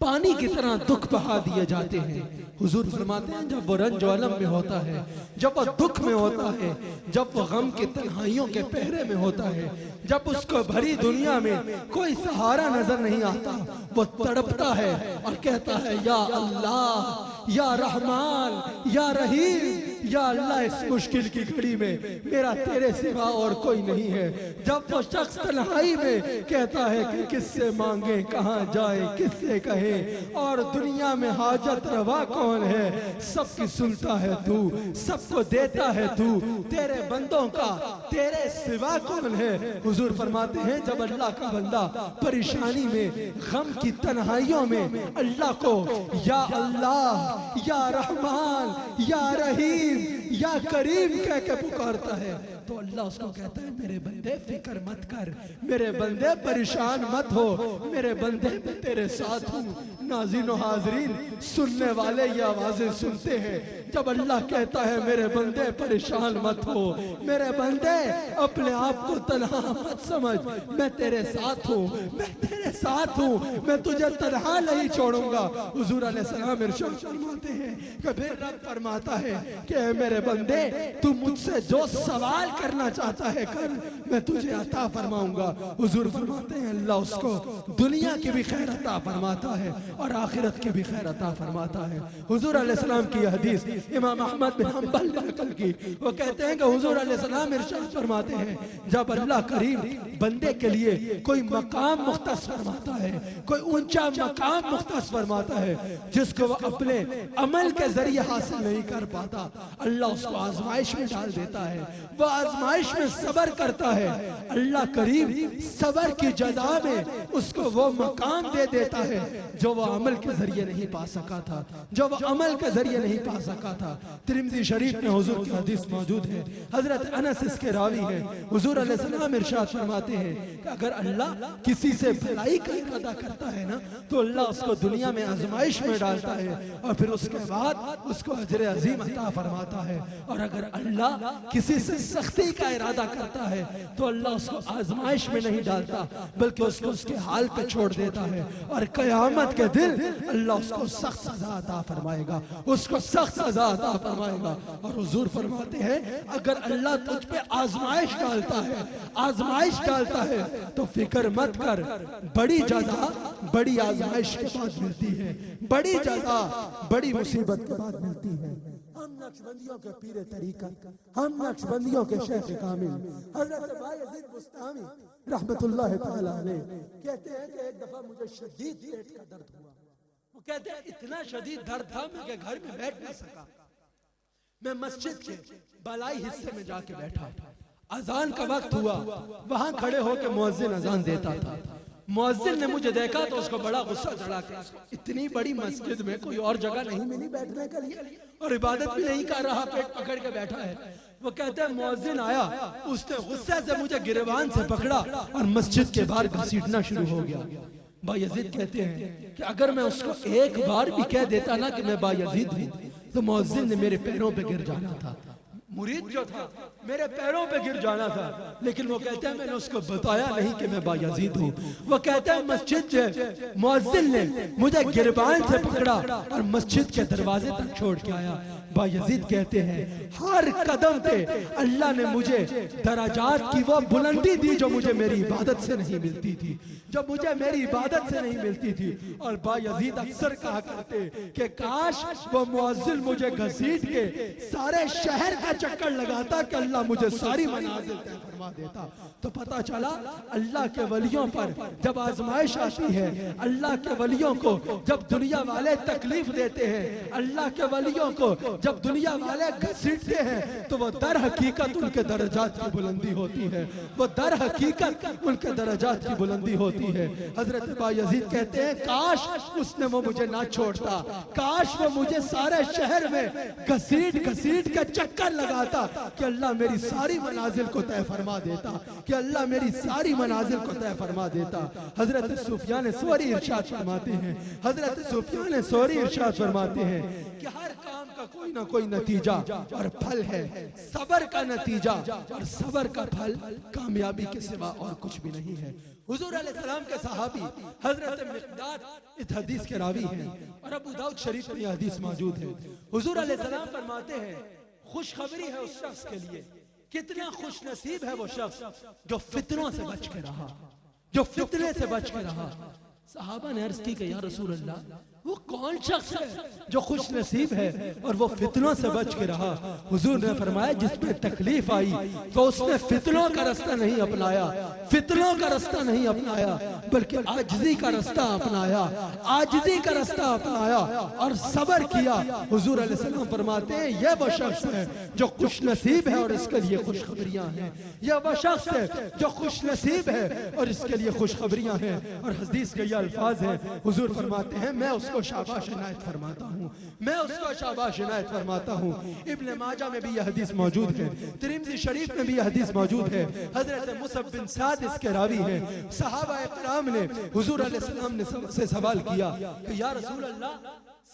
पानी की तरह दुख बहा दिए जाते हैं। हुजूर फरमाते हैं जब वो रंज अलम में होता है, जब वो दुख में होता है, जब वो गम की तन्हाइयों के पहरे में होता है, जब उसको भरी दुनिया में कोई सहारा नजर नहीं आता, वो तड़पता है और कहता है या अल्लाह, या रहमान, या रहीम, या अल्लाह इस मुश्किल की घड़ी में मेरा तेरे सिवा और कोई नहीं है। जब वो शख्स तन्हाई में कहता है कि किससे मांगे, कहाँ जाए, किससे कहे, और दुनिया में हाजत रवा कौन है, सबकी सुनता है तू, सबको देता है तू, तेरे बंदों का तेरे सिवा कौन है। हुजूर फरमाते हैं जब अल्लाह का बंदा परेशानी में, गम की तन्हाइयों में अल्लाह को या अल्लाह, या रहमान, या रहीम, या करीम कह के पुकारता है, तो अल्लाह उसको कहता है मेरे बंदे फिक्र मत कर, मेरे बंदे परेशान मत हो, मेरे बंदे मैं तेरे साथ हूँ। नाज़रीन और हाज़रीन, सुनने वाले ये आवाजें सुनते हैं जब अल्लाह कहता है मेरे बंदे परेशान मत हो, मेरे बंदे अपने आप को तन्हा मत समझ, मैं तेरे साथ हूँ, मैं तेरे साथ हूँ, मैं तुझे तन्हा नहीं छोड़ूंगा। हुजूर अलैहिस्सलाम इरशाद फरमाते हैं कि फिर रब फरमाता है कि मेरे बंदे तू मुझसे जो सवाल करना चाहता है कर, मैं तुझे अता फरमाऊंगा। हुजूर फरमाते हैं अल्लाह उसको दुनिया की भी खैर अता फरमाता है और आखिरत की भी खैर अता फरमाता है। हुजूर अलैहिस्सलाम की हदीस इमाम अहमद बिन हंबल ने नकल की, वो कहते हैं कि हुजूर अलैहिस्सलाम इरशाद फरमाते हैं जब अल्लाह करीम बंदे के लिए कोई मकाम मुख्तस फरमाता है, कोई ऊंचा मकाम मुख्तस फरमाता है जिसको वो अपने अमल के जरिए हासिल नहीं कर पाता, अल्लाह उसको आजमाइश में डाल देता है, वो आजमाइश में सबर करता है, अल्लाह करीम सबर की जजा में उसको वो मकाम दे देता है जो वो अमल के जरिए नहीं पा सका था, जो वो अमल के जरिए नहीं पा सका था। तिरमिज़ी शरीफ में हुजूर की हदीस मौजूद है, हजरत अनस इसके रावी हैं। हुजूर अलैहिस्सलाम इरशाद फरमाते हैं कि अगर अल्लाह किसी से भलाई का इरादा करता है ना, तो अल्लाह उसको दुनिया में आजमाइश में डालता है और फिर उसके बाद उसको अजर अजीम अता फरमाता है, और अगर अल्लाह किसी से सख्ती का इरादा करता है तो अल्लाह उसको आजमाइश में नहीं डालता बल्कि उसको उसके हाल पे छोड़ देता है, और कयामत के दिन अल्लाह उसको सख्त सजा अता फरमाएगा, उसको सख्त सजा अता फरमाएगा। और हुजूर फरमाते हैं अगर अल्लाह तुझ पे आजमाइश डालता है, आजमाइश डालता है तो फिक्र मत कर, बड़ी जज़ा बड़ी आजमाइश के बाद मिलती है, बड़ी जज़ा बड़ी मुसीबत के बाद मिलती है। हम नक्शबंदियों के पीरे तरीक़त, हम नक्शबंदियों के शेख कामिल हज़रत बायज़ीद बुस्तामी रहमतुल्लाह तआला अलैह कहते हैं कि एक दफा मुझे शदीद पेट का दर्द हुआ। वो कहते हैं इतना शदीद दर्द था मैं के घर में बैठ नहीं सका, मैं मस्जिद के बालाई हिस्से में जाके बैठा, अजान का वक्त हुआ, वहां खड़े होकर मुअज्जिन अजान देता था। मुअज्जिन ने मुझे देखा तो उसको बड़ा गुस्सा चढ़ा के, इतनी बड़ी मस्जिद में कोई और जगह नहीं मिली बैठने के लिए और इबादत भी नहीं कर रहा, पेट पकड़ के बैठा है। वो कहते हैं मुअज्जिन आया, उसने गुस्से से मुझे गिरबान से पकड़ा और मस्जिद के बाहर घसीटना शुरू हो गया। बायज़ीद कहते हैं कि अगर मैं उसको एक बार भी कह देता ना कि मैं बायज़ीद हूँ तो मुअज्जिन ने मेरे पैरों पे गिर जाना था, मुरीद जो था मेरे पैरों पे गिर जाना था, लेकिन वो कहते हैं मैंने उसको बताया नहीं कि मैं बायज़ीद हूँ। वो कहते हैं मस्जिद से मुअज्जिन ने मुझे गिरबान से पकड़ा और मस्जिद के दरवाजे तक छोड़ के आया। बायज़ीद कहते हैं हर कदम पे अल्लाह ने मुझे दराजात की वो बुलंदी दी जो मुझे मेरी इबादत से नहीं मिलती थी, जो मुझे मेरी इबादत से नहीं मिलती थी। और बायज़ीद अक्सर कहा करते कि काश वो मुअज्जिन मुझे घसीट के सारे शहर का चक्कर लगाता कि अल्लाह मुझे सारी मनाजिल तय फरमा देता। तो पता चला अल्लाह के वलियों पर जब आजमाइश आती है, अल्लाह के वलियों को जब दुनिया वाले तकलीफ देते हैं, अल्लाह के वलियों को जब दुनिया वाले घसीटते हैं, तो वो दर हकीकत उनके दर्जात की बुलंदी होती है, वो दर हकीकत उनके दर्जात की बुलंदी होती है। हजरत बायज़ीद कहते हैं काश उसने वो मुझे ना छोड़ता, काश वो मुझे सारे शहर में घसीट घसीट के चक्कर लगाता कि अल्लाह मेरी सारी मनाजिल को तय फरमा देता, कि अल्लाह मेरी सारी मनाजिल को तय फरमा देता। हजरत सुफियान सौरी इरशाद फरमाते हैं, हजरत सुफियान सौरी इरशाद फरमाते हैं कि हर काम का कोई ना कोई नतीजा और फल है, सबर का नतीजा और सबर का फल कामयाबी के सिवा और कुछ भी नहीं है। हुजूर अलैहिस्सलाम के सहाबी हजरत मिक़दाद इस हदीस के रावी हैं और अबू दाऊद शरीफ में यह हदीस मौजूद है। हुजूर अलैहिस्सलाम फरमाते हैं खुशखबरी है उस शख्स के लिए, कितना खुश नसीब है वो शख्स जो फितनों से बच के रहा, जो फितने से बच के रहा। सहाबा ने अर्ज की कि या रसूल अल्लाह वो कौन शख्स है जो खुश नसीब है और वो फितनों से बच के रहा। हुजूर ने फरमाया जिसमें तकलीफ आई तो उसने फितनों का रास्ता नहीं अपनाया, फितनों का रास्ता नहीं अपनाया, बल्कि आजिज़ी का रास्ता अपनाया, आजिज़ी का रास्ता अपनाया और सब्र किया। हुजूर अलैहिस्सलाम फरमाते हैं यह वो शख्स है जो खुश नसीब है और इसके लिए खुशखबरियां हैं। यह वो शख्स है जो खुश नसीब है और इसके लिए खुशखबरियां हैं। और हदीस के ये अल्फाज हैं, हुजूर फरमाते हैं मैं उसको शाबाश इनायत फरमाता हूँ, मैं उसको शाबाश इनायत फरमाता हूँ। इब्न माजा में भी यह हदीस मौजूद है, तिरमिज़ी शरीफ में भी यह हदीस मौजूद है। हजरत मुसअब बिन साद इसके रावी हैं। सहाबा इकराम ने हुजूर अलैहिस्सलाम ने से सवाल किया कि या रसूल अल्लाह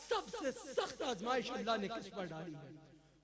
सबसे सख्त आजमाइश अल्लाह ने किस पर डाली है?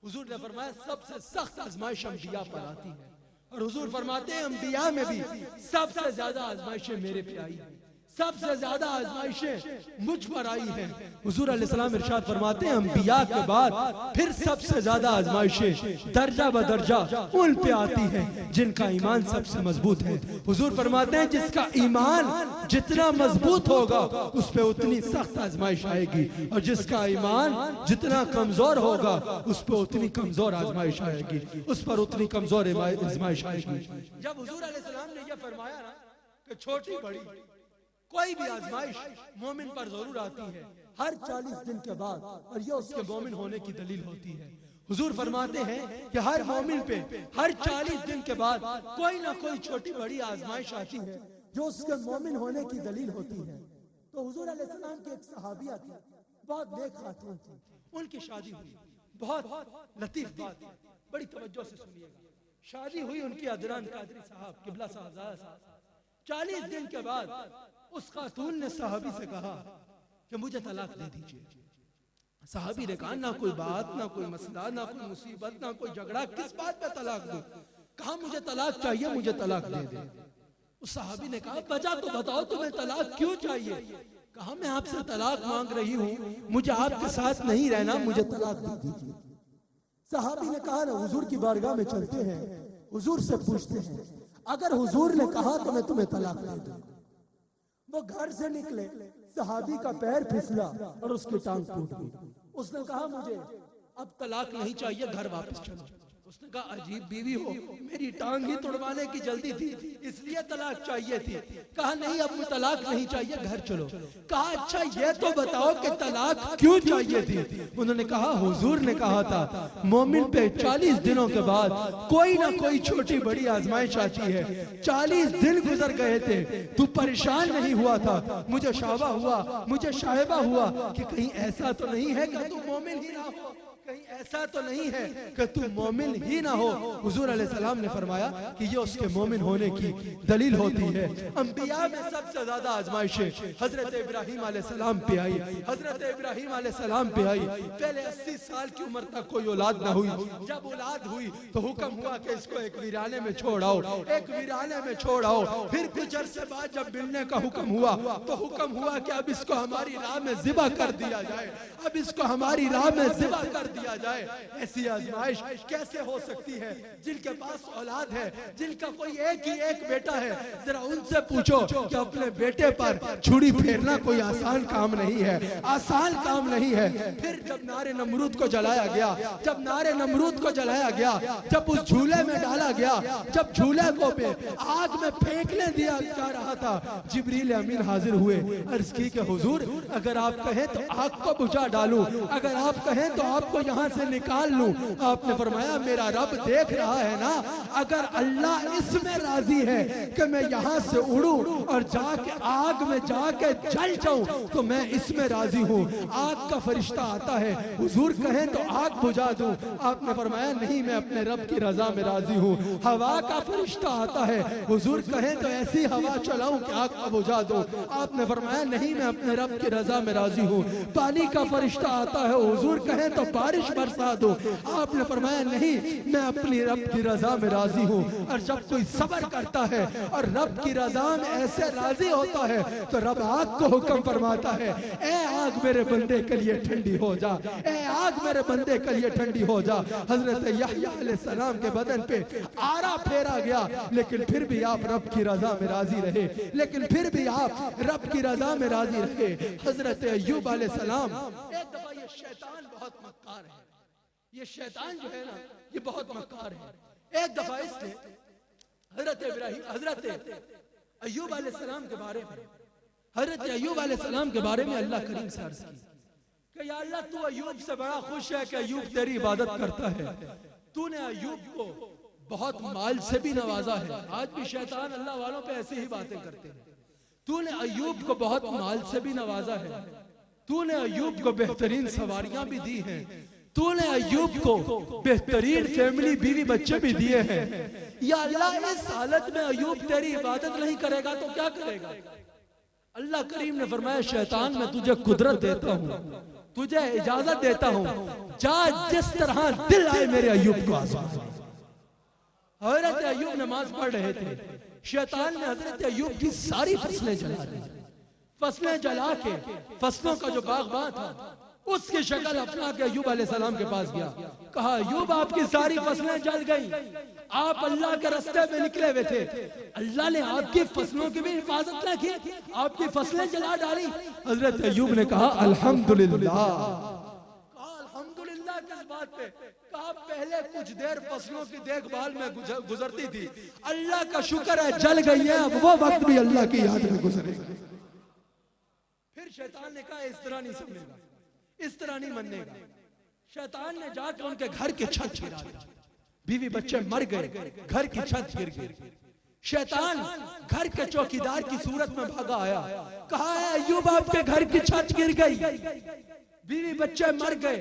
हुजूर ने फरमाया सबसे सख्त आजमाइश अंबिया पर आती है। और हुजूर फरमाते हैं अंबिया में भी सबसे ज्यादा आजमाइशें मेरे पे आई हैं, सबसे ज्यादा आजमाइशें मुझ पर आई हैं। हुजूर अलैहिस्सलाम इरशाद फरमाते हैं अंबिया के बाद फिर सबसे ज्यादा आजमाइशें दर्जा ब दर्जा उन पे आती हैं जिनका ईमान सबसे मजबूत है। हुजूर फरमाते हैं जिसका ईमान जितना मजबूत होगा उस पे उतनी सख्त आजमाइश आएगी और जिसका ईमान जितना कमजोर होगा उस पे उतनी कमजोर आजमाइश आएगी, उस पर उतनी कमजोर आजमाइश आएगी। जब हुजूर अलैहिस्सलाम ने यह फरमाया ना कि छोटी बड़ी कोई भी आजमाइश मोमिन पर जरूर आती है हर 40 दिन के बाद, और यह उसके मोमिन होने की दलील होती है। हुजूर फरमाते हैं कि हर मोमिन पे हर 40 दिन के बाद कोई ना कोई छोटी बड़ी आजमाइश आती है जो उसके मोमिन होने की दलील होती है। तो हुजूर अलैहिस्सलाम की एक सहाबिया थी, बहुत नेक खातून थी, उनकी शादी हुई। बहुत लतीफ बात है, बड़ी तवज्जो से सुनिएगा। शादी हुई उनकी अदनान कादरी साहब किबला साहब। 40 दिन के बाद उस खातून ने सहाबी से कहा कि मुझे तलाक दे दीजिए। सहाबी ने कहा ना कोई बात, ना कोई मसला, ना कोई मुसीबत, ना कोई झगड़ा, किस बात पे तलाक दूं? कहा मुझे तलाक चाहिए, मुझे तलाक दे दे। उस सहाबी ने कहा वजह तो बताओ तुम्हें तलाक क्यों चाहिए? कहा मैं आपसे तलाक मांग रही हूँ, मुझे आपके साथ नहीं रहना, मुझे तलाक दे दीजिए। सहाबी ने कहा ना हुजूर की बारगाह में चलते हैं, हुजूर से पूछते हैं, अगर हुजूर ने कहा तो मैं तुम्हें तलाक दे दूं। वो घर से निकले, सहाबी का पैर फिसला और उसकी टांग टूट गई। उसने कहा मुझे अब तलाक नहीं चाहिए, घर वापस चलो। उसने कहा अजीब बीवी हो, मेरी टांग ही तुड़वाने की जल्दी थी इसलिए तलाक चाहिए थी। कहा नहीं अब तलाक नहीं चाहिए, घर चलो। कहा अच्छा ये तो बताओ कि तलाक क्यों चाहिए थी? उन्होंने कहा हुजूर ने कहा था मोमिन पे 40 दिनों के बाद कोई ना कोई छोटी बड़ी आजमाइश आती है। 40 दिन गुजर गए थे, तू परेशान नहीं हुआ था, मुझे शाबा हुआ, मुझे शायबा हुआ कि कहीं ऐसा तो नहीं है कि तू मोमिन ही ना हो, कहीं ऐसा तो नहीं है कि तू मोमिन ही ना हो। हुजूर अलैहिस्सलाम ने फरमाया कि ये उसके मोमिन होने की दलील होती है। अंबिया में सबसे ज्यादा आजमाइशें हजरत इब्राहिम अलैहिस्सलाम पे आई, हजरत इब्राहिम अलैहिस्सलाम पे आई। पहले 80 साल की उम्र तक कोई औलाद ना हुई। जब औलाद हुई तो हुक्म हुआ कि इसको एक वीराने में छोड़ आओ, एक वीराने में छोड़ आओ। फिर कुछ अरसे बाद जब मिलने का हुक्म हुआ तो हुक्म हुआ कि अब इसको हमारी राह में ज़िबा कर दिया जाए, अब इसको हमारी राह में ज़िबा कर दिया जाए। ऐसी आजमाइश कैसे हो सकती है? जिनके पास औलाद है, जिनका कोई एक ही एक बेटा है, जरा उनसे पूछो कि अपने बेटे पर छुरी फेरना कोई आसान काम नहीं है, आसान काम नहीं है। फिर जब नारे नमरूद को जलाया गया, जब नारे नमरूद को जलाया गया, जब उस झूले में डाला गया, जब झूले को पे आग में फेंकने दिया जा रहा था, जिब्रील अमीन हाजिर हुए। अर्ज की कि हुजूर अगर आप कहें तो आग को बुझा डालूं, अगर आप कहें तो आपको यहाँ से निकाल लूं। आपने फरमाया मेरा रब देख रहा है ना, अगर अल्लाह इसमें राजी है कि मैं यहाँ से उड़ूं और जाके आग में जाके जल जाऊं तो मैं इसमें राजी हूँ। आग का फरिश्ता आता है, हुजूर कहें तो आग बुझा दूं। आपने फरमाया नहीं, मैं अपने रब की रजा में राजी हूँ। हवा का फरिश्ता आता है, हुजूर कहें तो ऐसी हवा चलाऊं कि आग को बुझा दूं। आपने फरमाया नहीं, मैं अपने रब की रजा में राजी हूँ। पानी का फरिश्ता आता है, हुजूर कहें तो बारिश बारिश बरसा दो। आपने फरमाया नहीं, मैं अपनी रब की रजा में राजी हूँ। और जब कोई सब्र करता है और रब की रजा में ऐसे राजी होता है तो रब आग को हुक्म फरमाता है, ए आग मेरे बंदे के लिए ठंडी हो जा, ए आग मेरे बंदे के लिए ठंडी हो जा। हजरत यहया अलैहिस्सलाम के बदन पे आरा फेरा गया, लेकिन फिर भी आप रब की रजा में राजी रहे, लेकिन फिर भी आप रब की रजा में राजी रहे। हजरत अय्यूब अलैहिस्सलाम, एक दफा ये शैतान बहुत मक्कार है, ये शैतान जो है ना ये बहुत मक्कार है। एक दफा इसने हजरत अय्यूब अलैहिस्सलाम के बारे में, हजरत अय्यूब अलैहिस्सलाम के बारे में अल्लाह करीम से अर्ज की कि या अल्लाह, तू अय्यूब से बड़ा खुश है कि अय्यूब तेरी इबादत करता है। तूने अय्यूब को बहुत माल से भी नवाजा है। आज भी शैतान अल्लाह वालों पे ऐसी ही बातें करते हैं। तूने अय्यूब को बहुत माल से भी नवाजा है, तूने अय्यूब को बेहतरीन सवारियां भी दी हैं, तूने अय्यूब को बेहतरीन फैमिली बीवी बच्चे भी दिए हैं। या अल्लाह, इस हालत में अय्यूब तेरी इबादत नहीं करेगा तो क्या करेगा? अल्लाह करीम ने फरमाया, शैतान मैं तुझे कुदरत देता हूँ, तुझे इजाजत देता हूँ, जा जिस तरह दिल आए मेरे अय्यूब को आज़मा। हजरत अय्यूब नमाज पढ़ रहे थे, शैतान ने हजरत अय्यूब की सारी फसलें जला दी। फसलें जला के फसलों का जो बागबान था उसकी शक्ल अपना के अय्यूब अलैहिस्सलाम के पास गया, कहा अय्यूब आपकी सारी फसलें जल गई, आप अल्लाह के रास्ते में निकले हुए थे, अल्लाह ने आपकी फसलों की भी हिफाजत न की, आपकी फसलें जला डाली। हजरत अय्यूब ने कहा अल्हम्दुलिल्लाह। कहा अल्हम्दुलिल्लाह किस बात पे? कहा पहले कुछ देर फसलों की देखभाल में गुजरती थी, अल्लाह का शुक्र है जल गई है, अब वो वक्त भी अल्लाह की याद में गुजरेगा। फिर शैतान ने कहा इस तरह नहीं समझेगा, इस तरह नहीं मानेगा। शैतान ने जाकर उनके घर की छत गिरा दी, बीवी बच्चे मर गए, घर की छत गिर गई। शैतान घर के चौकीदार की सूरत में भागा आया, कहा है अय्यूब आपके घर की छत गिर गई, बीवी बच्चे मर गए,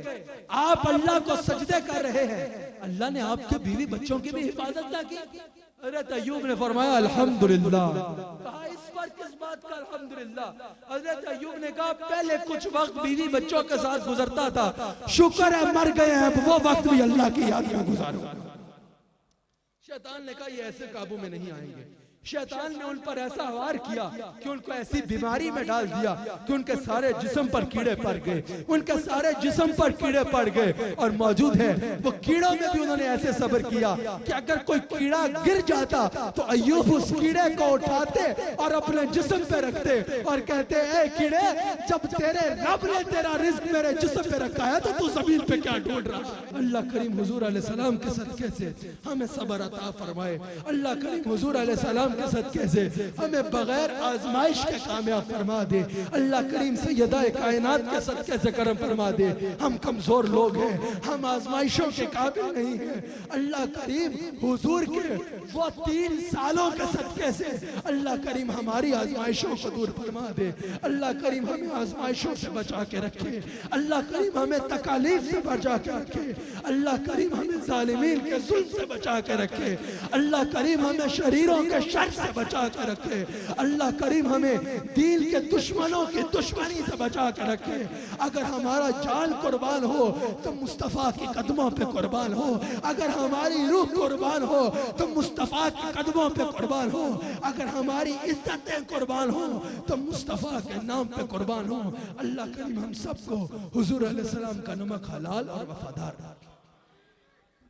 आप अल्लाह को सजदे कर रहे हैं, अल्लाह ने आपके बीवी बच्चों की भी हिफाजत ना की। हजरत अय्यूब ने फरमाया अल्हम्दुलिल्लाह। कहा इस पर किस बात का अल्हम्दुलिल्लाह? हजरत अय्यूब ने कहा पहले कुछ वक्त बीवी बच्चों के साथ गुजरता था, शुक्र है मर गए हैं, अब वो वक्त भी अल्लाह की याद में गुजारो। शैतान ने कहा ये ऐसे काबू में नहीं आएंगे। शैतान ने उन पर ऐसा वार किया कि उनको ऐसी बीमारी में डाल दिया कि उनके सारे जिस्म पर कीड़े पड़ गए, उनके सारे जिस्म पर कीड़े पड़ गए। और मौजूद है वो कीड़ों में भी उन्होंने ऐसे सब्र किया कि अगर कोई कीड़ा गिर जाता तो अय्यूब उस कीड़े को उठाते और अपने जिस्म पे रखते और कहते ए कीड़े, जब तेरे रब ने तेरा रिज्क मेरे जिस्म पे रखा है तो तू जमीन पे क्या ढूंढ रहा? अल्लाह करीम हुजूर अलैहिस्सलाम के सदके से हमें सब्र अता फरमाए। अल्लाह करीम हुजूर अलैहिस्सलाम के सदके से हमें बगैर आजमाइश के कामयाब फरमा दे। अल्लाह करीम सैयदा कायनात के सदके से करम फरमा दे। हम कमजोर लोग हैं, हम आजमाइशों के काबिल नहीं हैं। अल्लाह करीम हुजूर के वो 3 सालों के सदके से अल्लाह करीम हमारी आजमाइशों को दूर फरमा दे। अल्लाह करीम हमें आजमाइशों से बचा के रखे। अल्लाह करीम हमें तकालीफ से बचा के रखे। अल्लाह करीम हमें जालिमीन के जुल्म से बचा के रखे। अल्लाह करीम हमें शरीरों के शर से बचा के रखे। अल्लाह करीम हमें दीन के दुश्मनों की दुश्मनी से बचा के रखे। अगर हमारा जान कुर्बान हो तो मुस्तफ़ा के कदमों पे कुर्बान हो। अगर हमारी रूह कुर्बान हो तो मुस्तफ़ा के कदमों पे कुर्बान हो। अगर हमारी इज्जतें कुर्बान हो तो मुस्तफ़ा के नाम पे कुर्बान हो। अल्लाह करीम हम सबको हुजूर अलैहिस्सलाम का नमक हलाल और वफादार रखे।